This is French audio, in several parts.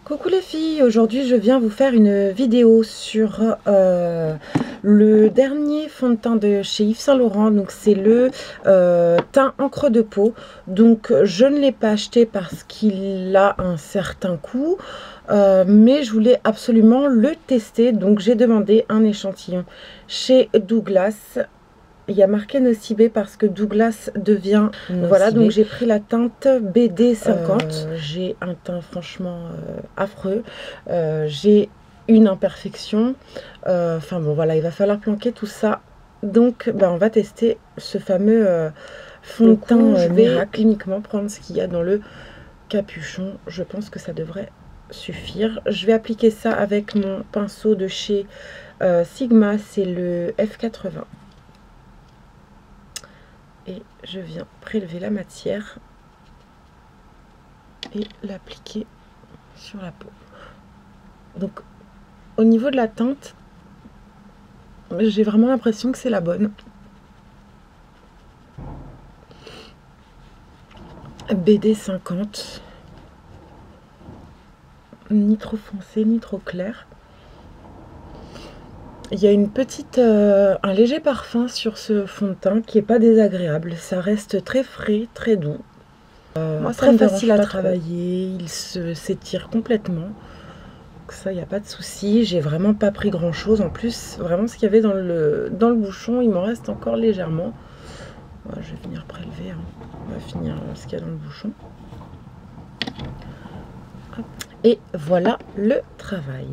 Coucou les filles, aujourd'hui je viens vous faire une vidéo sur le dernier fond de teint de chez Yves Saint Laurent. Donc c'est le teint encre de peau. Donc je ne l'ai pas acheté parce qu'il a un certain coût, mais je voulais absolument le tester. Donc j'ai demandé un échantillon chez Douglas. Il y a marqué Nocibé parce que Douglas devient Nocibé. Voilà, donc j'ai pris la teinte BD50. J'ai un teint franchement affreux. J'ai une imperfection. Enfin bon, voilà, il va falloir planquer tout ça. Donc, on va tester ce fameux fond de teint miracle. Uniquement prendre ce qu'il y a dans le capuchon. Je pense que ça devrait suffire. Je vais appliquer ça avec mon pinceau de chez Sigma. C'est le F80. Et je viens prélever la matière et l'appliquer sur la peau. Donc au niveau de la teinte, j'ai vraiment l'impression que c'est la bonne. BD50. Ni trop foncé, ni trop clair. Il y a une petite, un léger parfum sur ce fond de teint qui n'est pas désagréable. Ça reste très frais, très doux. Moi, très facile à travailler. Il s'étire complètement. Donc ça, il n'y a pas de souci. J'ai vraiment pas pris grand chose. En plus, vraiment, ce qu'il y avait dans le bouchon, il m'en reste encore légèrement. Ouais, je vais venir prélever. On va finir ce qu'il y a dans le bouchon. Hop. Et voilà le travail.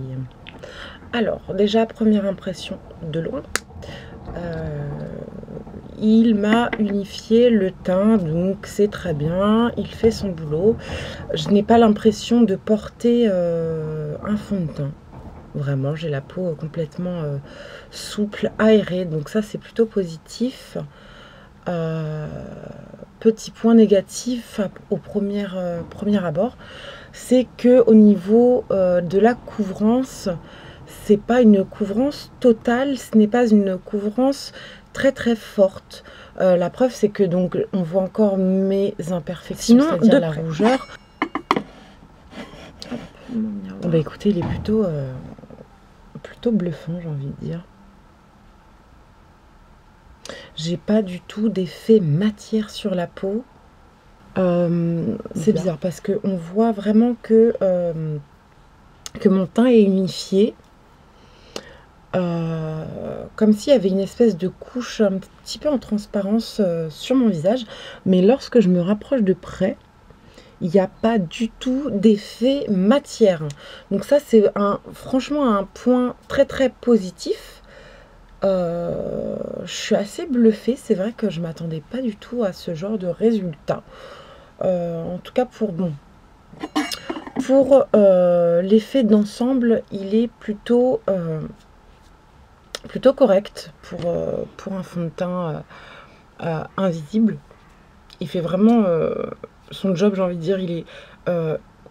Alors, déjà, première impression de loin, il m'a unifié le teint, donc c'est très bien, il fait son boulot. Je n'ai pas l'impression de porter un fond de teint. Vraiment, j'ai la peau complètement souple, aérée, donc ça c'est plutôt positif. Petit point négatif au premier abord, c'est que au niveau de la couvrance, c'est pas une couvrance totale, ce n'est pas une couvrance très très forte. La preuve, c'est que donc on voit encore mes imperfections, c'est-à-dire la rougeur. Écoutez, il est plutôt bluffant, j'ai envie de dire. J'ai pas du tout d'effet matière sur la peau. C'est bizarre parce que on voit vraiment que mon teint est unifié. Comme s'il y avait une espèce de couche un petit peu en transparence sur mon visage, mais lorsque je me rapproche de près, il n'y a pas du tout d'effet matière. Donc ça, c'est franchement un point très très positif. Je suis assez bluffée, c'est vrai que je ne m'attendais pas du tout à ce genre de résultat. En tout cas pour l'effet d'ensemble, il est plutôt correct pour un fond de teint invisible. Il fait vraiment son job, j'ai envie de dire. Il est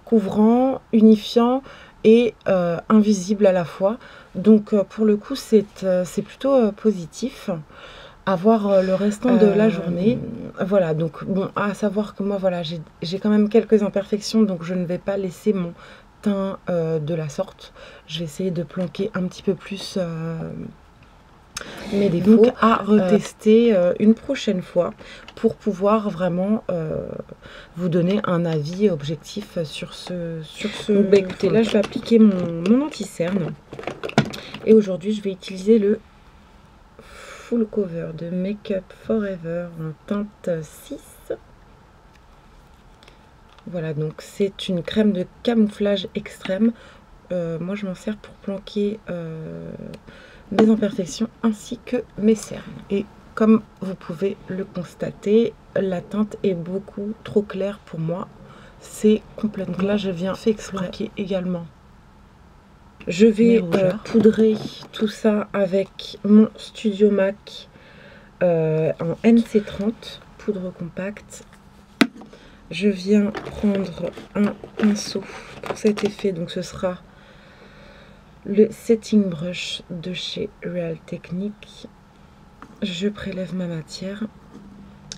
couvrant, unifiant et invisible à la fois. Donc pour le coup, c'est plutôt positif. À voir le restant de la journée. Voilà, donc bon, à savoir que moi, voilà, j'ai quand même quelques imperfections, donc je ne vais pas laisser mon teint de la sorte. Je vais essayer de planquer un petit peu plus mes défauts. Donc à retester une prochaine fois pour pouvoir vraiment vous donner un avis objectif sur ce donc, écoutez, là je vais appliquer mon anti-cerne et aujourd'hui je vais utiliser le Full Cover de Make Up Forever en teinte 6. Voilà, donc c'est une crème de camouflage extrême. Moi je m'en sers pour planquer mes imperfections ainsi que mes cernes. Et comme vous pouvez le constater, la teinte est beaucoup trop claire pour moi. C'est complètement... Donc là je viens fait exprès également. Je vais poudrer tout ça avec mon Studio MAC en NC30, poudre compacte. Je viens prendre un pinceau pour cet effet, donc ce sera le Setting Brush de chez Real Technique. Je prélève ma matière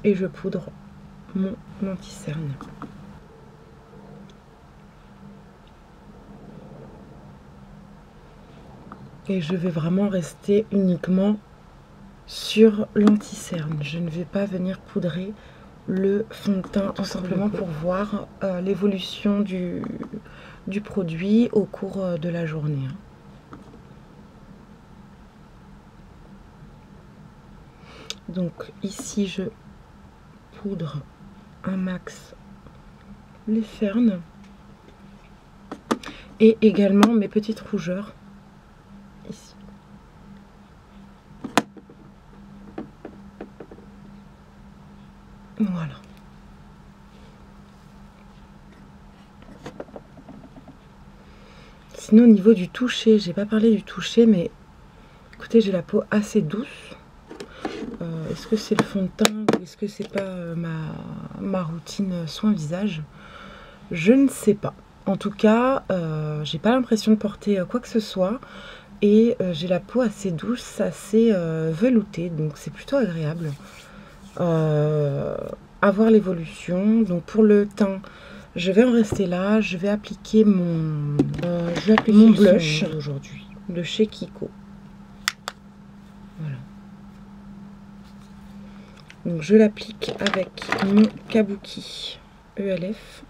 et je poudre mon anti-cerne. Et je vais vraiment rester uniquement sur l'anti-cerne. Je ne vais pas venir poudrer le fond de teint, tout simplement pour voir l'évolution du produit au cours de la journée. Donc ici je poudre un max les cernes et également mes petites rougeurs ici. Voilà. Sinon au niveau du toucher, j'ai pas parlé du toucher, mais écoutez, j'ai la peau assez douce. Est-ce que c'est le fond de teint ou est-ce que c'est pas ma routine soin visage? Je ne sais pas. En tout cas, j'ai pas l'impression de porter quoi que ce soit et j'ai la peau assez douce, assez veloutée, donc c'est plutôt agréable. À voir l'évolution. Donc pour le teint, je vais en rester là. Je vais appliquer mon blush aujourd'hui de chez Kiko. Voilà. Donc je l'applique avec mon Kabuki ELF.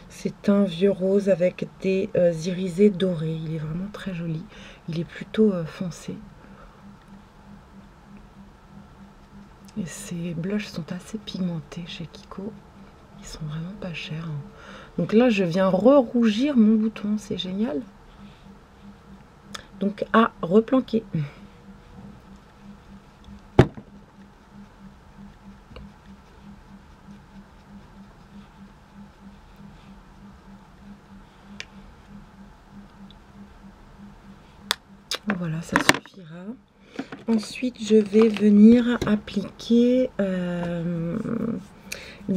C'est un vieux rose avec des irisés dorés. Il est vraiment très joli. Il est plutôt foncé. Et ces blushs sont assez pigmentés chez Kiko. Ils sont vraiment pas chers. Donc là, je viens re-rougir mon bouton. C'est génial. Donc à replanquer. Voilà, ça suffira. Ensuite, je vais venir appliquer une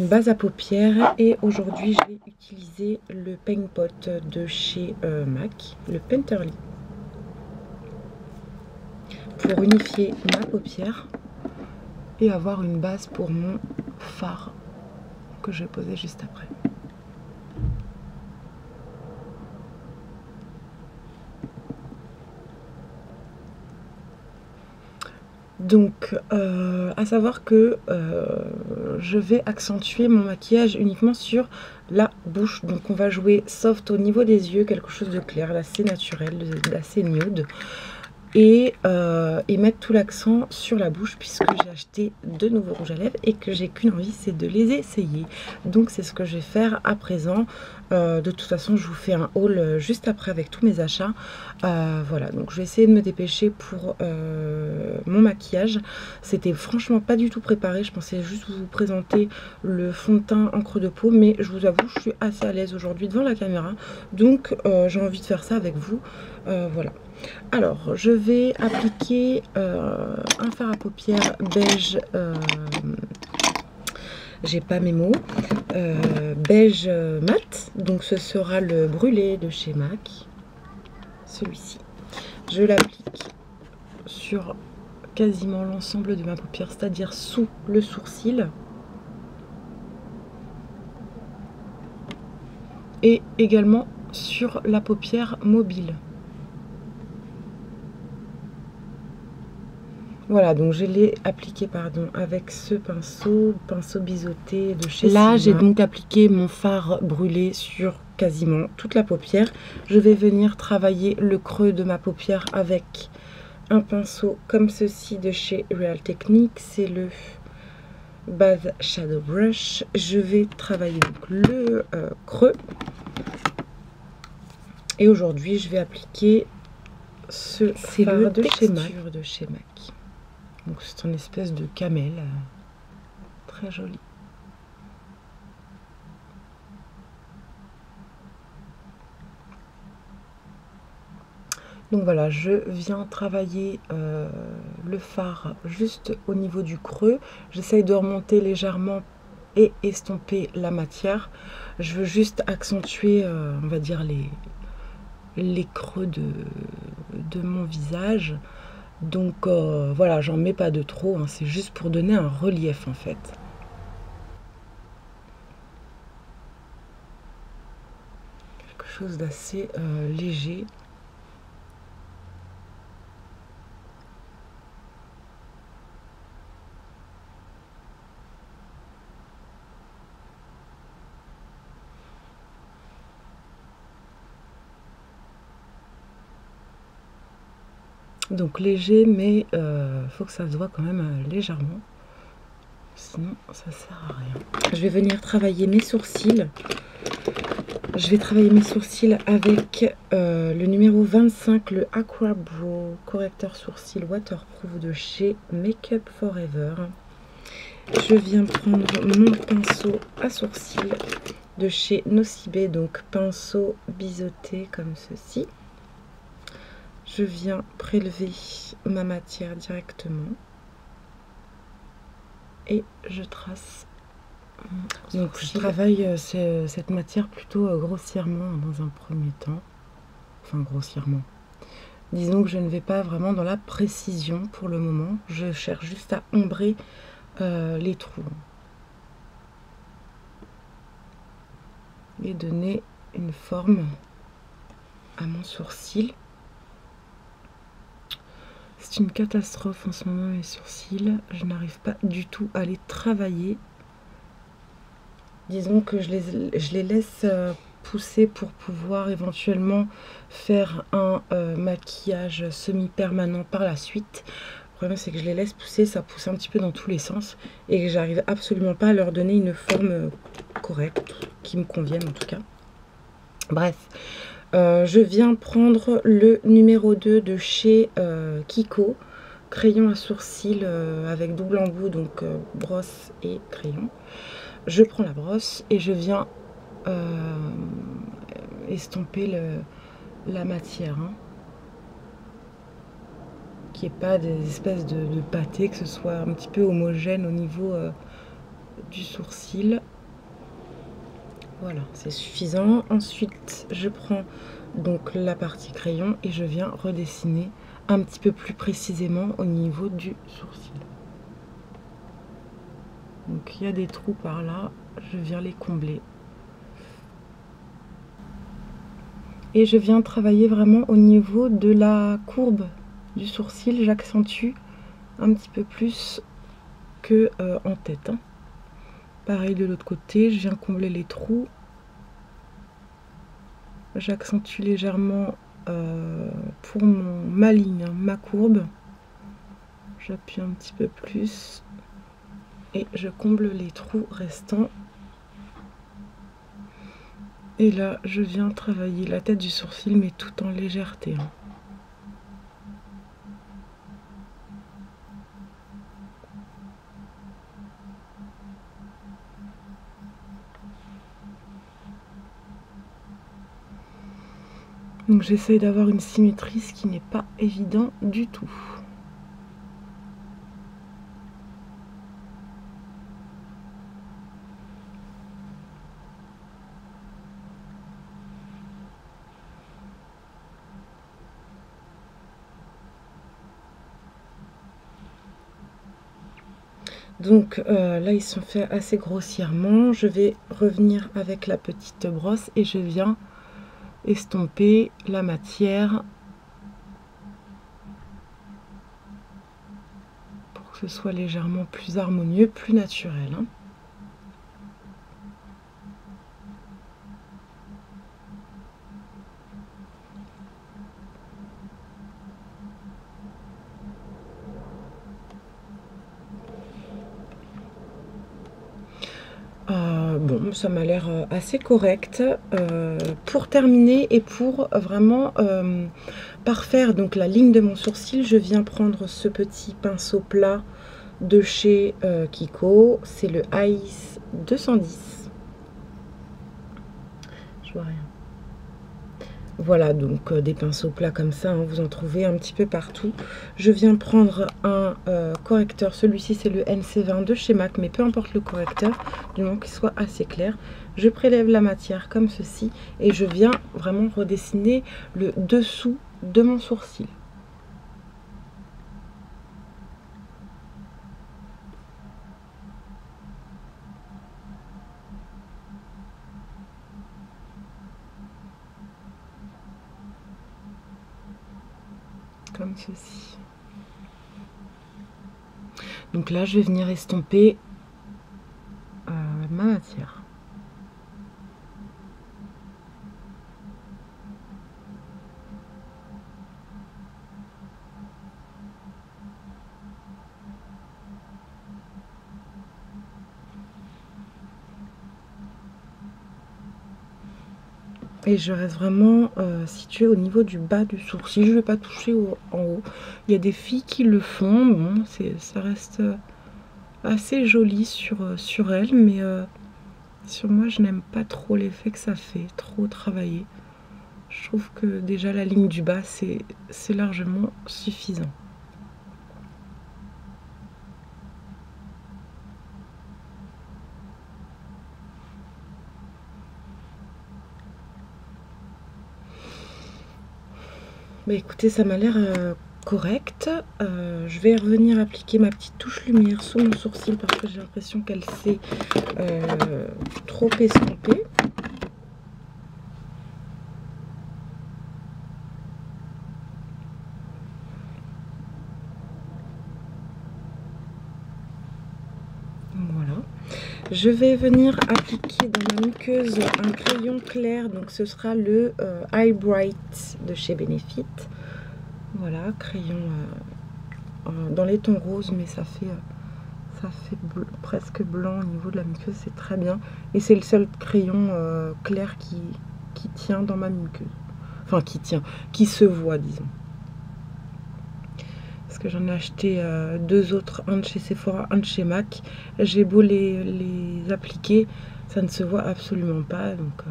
base à paupières. Et aujourd'hui, je vais utiliser le Paint Pot de chez MAC, le Painterly, pour unifier ma paupière et avoir une base pour mon fard que je vais poser juste après. Donc, à savoir que je vais accentuer mon maquillage uniquement sur la bouche. Donc, on va jouer soft au niveau des yeux, quelque chose de clair, d'assez naturel, d'assez nude. Et mettre tout l'accent sur la bouche puisque j'ai acheté de nouveaux rouges à lèvres et que j'ai qu'une envie, c'est de les essayer. Donc c'est ce que je vais faire à présent. De toute façon, je vous fais un haul juste après avec tous mes achats. Voilà, donc je vais essayer de me dépêcher pour mon maquillage. C'était franchement pas du tout préparé. Je pensais juste vous présenter le fond de teint encre de peau, mais je vous avoue, je suis assez à l'aise aujourd'hui devant la caméra. Donc j'ai envie de faire ça avec vous. Voilà. Alors, je vais appliquer un fard à paupières beige, j'ai pas mes mots, beige mat. Donc ce sera le brûlé de chez MAC, celui-ci. Je l'applique sur quasiment l'ensemble de ma paupière, c'est-à-dire sous le sourcil. Et également sur la paupière mobile. Voilà, donc je l'ai appliqué avec ce pinceau biseauté de chez Sigma. Là, j'ai donc appliqué mon fard brûlé sur quasiment toute la paupière. Je vais venir travailler le creux de ma paupière avec un pinceau comme ceci de chez Real Techniques. C'est le Base Shadow Brush. Je vais travailler donc le creux. Et aujourd'hui, je vais appliquer ce fard de chez MAC. Donc c'est une espèce de camel, très joli. Donc voilà, je viens travailler le fard juste au niveau du creux. J'essaye de remonter légèrement et estomper la matière. Je veux juste accentuer, on va dire, les creux de mon visage. Donc voilà, j'en mets pas de trop, hein, c'est juste pour donner un relief en fait. Quelque chose d'assez léger. Donc léger, mais faut que ça se voit quand même légèrement. Sinon, ça sert à rien. Je vais venir travailler mes sourcils. Je vais travailler mes sourcils avec le numéro 25, le Aqua Brow correcteur sourcil waterproof de chez Make Up Forever. Je viens prendre mon pinceau à sourcils de chez Nocibé, donc pinceau biseauté comme ceci. Je viens prélever ma matière directement et je trace. Donc je travaille cette matière plutôt grossièrement dans un premier temps. Enfin grossièrement. Disons que je ne vais pas vraiment dans la précision pour le moment. Je cherche juste à ombrer les trous. Et donner une forme à mon sourcil. C'est une catastrophe en ce moment les sourcils. Je n'arrive pas du tout à les travailler. Disons que je les laisse pousser pour pouvoir éventuellement faire un maquillage semi-permanent par la suite. Le problème c'est que je les laisse pousser, ça pousse un petit peu dans tous les sens et que j'arrive absolument pas à leur donner une forme correcte, qui me convienne en tout cas. Bref, je viens prendre le numéro 2 de chez Kiko, crayon à sourcils avec double embout, donc brosse et crayon. Je prends la brosse et je viens estomper la matière, hein, qu'il n'y ait pas des espèces de pâté, que ce soit un petit peu homogène au niveau du sourcil. Voilà, c'est suffisant. Ensuite, je prends donc la partie crayon et je viens redessiner un petit peu plus précisément au niveau du sourcil. Donc il y a des trous par là, je viens les combler. Et je viens travailler vraiment au niveau de la courbe du sourcil, j'accentue un petit peu plus que en tête, hein. Pareil de l'autre côté, je viens combler les trous. J'accentue légèrement pour ma ligne, hein, ma courbe. J'appuie un petit peu plus et je comble les trous restants. Et là, je viens travailler la tête du sourcil, mais tout en légèreté, hein. Donc j'essaye d'avoir une symétrie, ce qui n'est pas évident du tout. Donc là, ils sont faits assez grossièrement. Je vais revenir avec la petite brosse et je viens estomper la matière pour que ce soit légèrement plus harmonieux, plus naturel, hein. Bon, ça m'a l'air assez correct. Pour terminer et pour vraiment parfaire donc la ligne de mon sourcil, je viens prendre ce petit pinceau plat de chez Kiko. C'est le Ice 210. Je vois rien. Voilà, donc des pinceaux plats comme ça, hein, vous en trouvez un petit peu partout. Je viens prendre un correcteur, celui-ci c'est le NC20 de chez MAC, mais peu importe le correcteur, du moment qu'il soit assez clair. Je prélève la matière comme ceci et je viens vraiment redessiner le dessous de mon sourcil. comme ceci. Donc là, je vais venir estomper ma matière. Et je reste vraiment située au niveau du bas du sourcil. Je ne vais pas toucher en haut. Il y a des filles qui le font. Bon, ça reste assez joli sur elles. Mais sur moi, je n'aime pas trop l'effet que ça fait. Trop travaillé. Je trouve que déjà la ligne du bas, c'est largement suffisant. Bah écoutez, ça m'a l'air correct. Je vais revenir appliquer ma petite touche lumière sous mon sourcil parce que j'ai l'impression qu'elle s'est trop estompée. Voilà. Je vais venir appliquer dans ma muqueuse un crayon clair, donc ce sera le Eye Bright de chez Benefit. Voilà, crayon dans les tons roses, mais ça fait presque blanc au niveau de la muqueuse, c'est très bien. Et c'est le seul crayon clair qui tient dans ma muqueuse. Enfin, qui se voit, disons. Parce que j'en ai acheté deux autres, un de chez Sephora, un de chez MAC. J'ai beau les appliquer, ça ne se voit absolument pas. Donc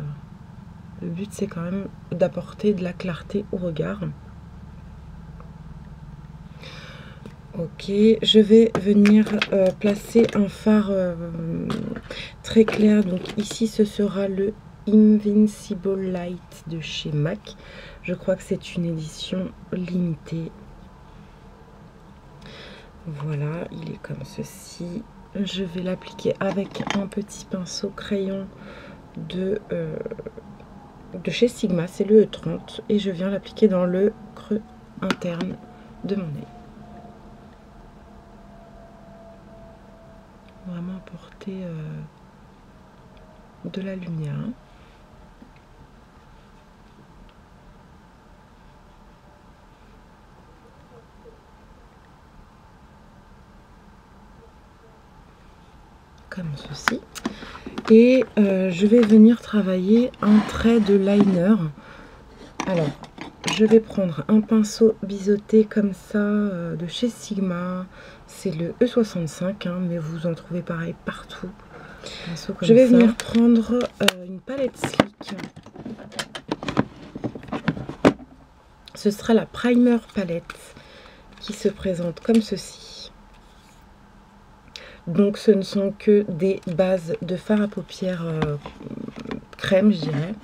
le but c'est quand même d'apporter de la clarté au regard. Ok, je vais venir placer un fard très clair. Donc ici ce sera le Invincible Light de chez MAC. Je crois que c'est une édition limitée. Voilà, il est comme ceci. Je vais l'appliquer avec un petit pinceau crayon de chez Sigma, c'est le E30. Et je viens l'appliquer dans le creux interne de mon œil. Vraiment apporter de la lumière. Comme ceci. Et je vais venir travailler un trait de liner. Alors, je vais prendre un pinceau biseauté comme ça de chez Sigma. C'est le E65, hein, mais vous en trouvez pareil partout. Je vais venir prendre une palette Slick. Ce sera la Primer palette qui se présente comme ceci. Donc ce ne sont que des bases de fard à paupières crème, je dirais.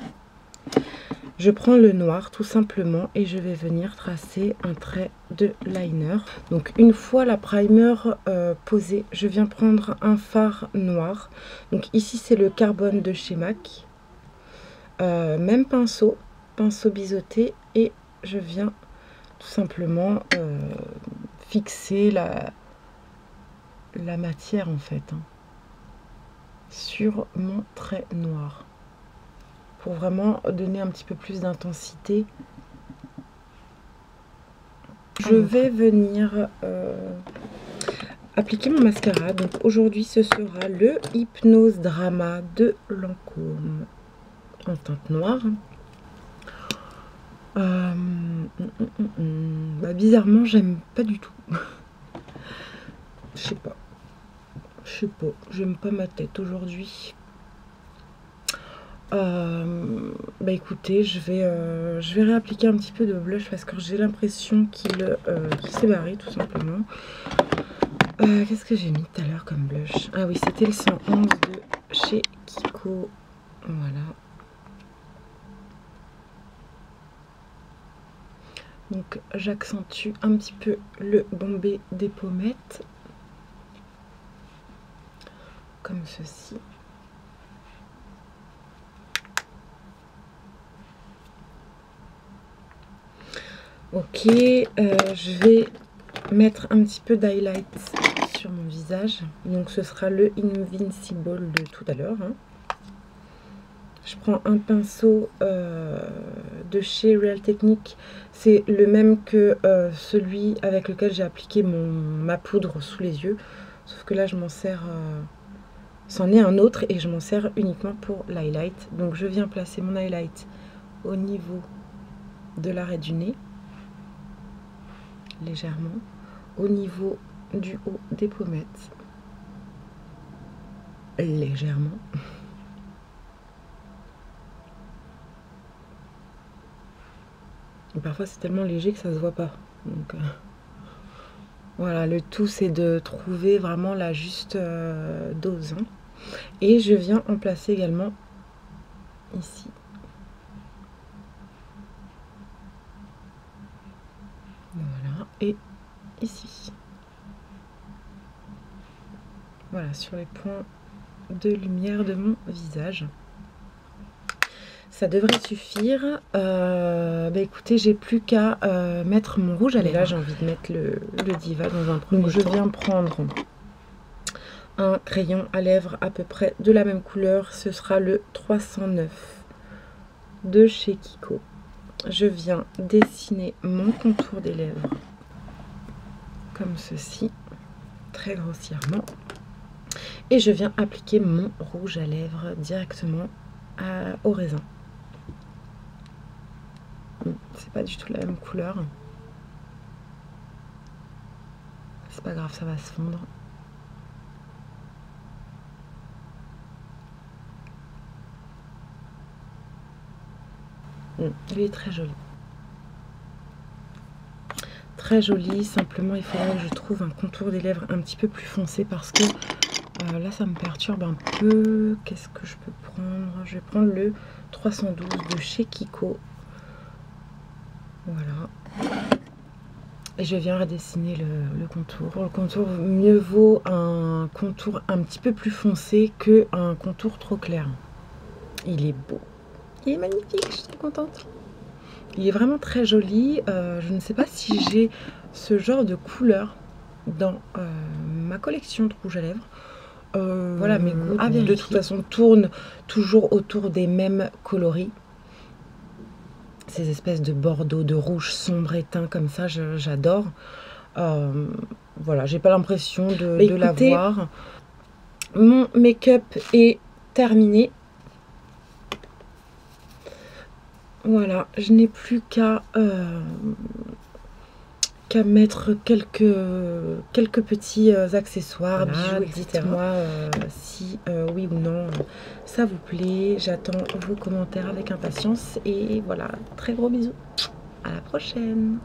Je prends le noir tout simplement et je vais venir tracer un trait de liner. Donc une fois la primer posée, je viens prendre un fard noir. Donc ici c'est le Carbone de chez MAC. Même pinceau biseauté, et je viens tout simplement fixer la matière en fait sur mon trait noir pour vraiment donner un petit peu plus d'intensité. Je vais venir appliquer mon mascara. Donc aujourd'hui ce sera le Hypnose Drama de Lancôme en teinte noire. Bah, bizarrement j'aime pas du tout. Je sais pas, j'aime pas ma tête aujourd'hui. Bah écoutez, je vais réappliquer un petit peu de blush parce que j'ai l'impression qu'il s'est barré tout simplement. Qu'est-ce que j'ai mis tout à l'heure comme blush? Ah oui, c'était le 111 de chez Kiko. Voilà. Donc j'accentue un petit peu le bombé des pommettes. Comme ceci. Ok, je vais mettre un petit peu d'highlight sur mon visage. Donc ce sera le Invincible de tout à l'heure. Hein. Je prends un pinceau de chez Real Technique. C'est le même que celui avec lequel j'ai appliqué ma poudre sous les yeux. Sauf que là, je m'en sers... c'en est un autre et je m'en sers uniquement pour l'highlight. Donc je viens placer mon highlight au niveau de l'arrêt du nez. Légèrement. Au niveau du haut des pommettes. Légèrement. Et parfois c'est tellement léger que ça se voit pas. Donc voilà, le tout c'est de trouver vraiment la juste dose. Hein. Et je viens en placer également ici. Voilà, et ici. Voilà, sur les points de lumière de mon visage. Ça devrait suffire. Bah écoutez, j'ai plus qu'à mettre mon rouge à lèvres. Là, j'ai envie de mettre le Diva dans un premier temps. Je viens prendre un crayon à lèvres à peu près de la même couleur. Ce sera le 309 de chez Kiko. Je viens dessiner mon contour des lèvres comme ceci, très grossièrement. Et je viens appliquer mon rouge à lèvres directement au raisin. C'est pas du tout la même couleur. C'est pas grave, ça va se fondre. Lui est très joli. Très joli, simplement il faudrait que je trouve un contour des lèvres un petit peu plus foncé parce que là ça me perturbe un peu. Qu'est-ce que je peux prendre? Je vais prendre le 312 de chez Kiko. Voilà. Et je viens redessiner le contour. Pour le contour, mieux vaut un contour un petit peu plus foncé qu'un contour trop clair. Il est beau. Il est magnifique, je suis très contente. Il est vraiment très joli. Je ne sais pas si j'ai ce genre de couleur dans ma collection de rouge à lèvres. Voilà, mes goûts de toute façon tournent toujours autour des mêmes coloris. Ces espèces de bordeaux, de rouge sombre éteint comme ça, j'adore. Voilà, j'ai pas l'impression de l'avoir. Mon make-up est terminé. Voilà, je n'ai plus qu'à mettre quelques petits accessoires, voilà, bijoux, etc. Dites-moi si oui ou non ça vous plaît. J'attends vos commentaires avec impatience. Et voilà, très gros bisous. À la prochaine.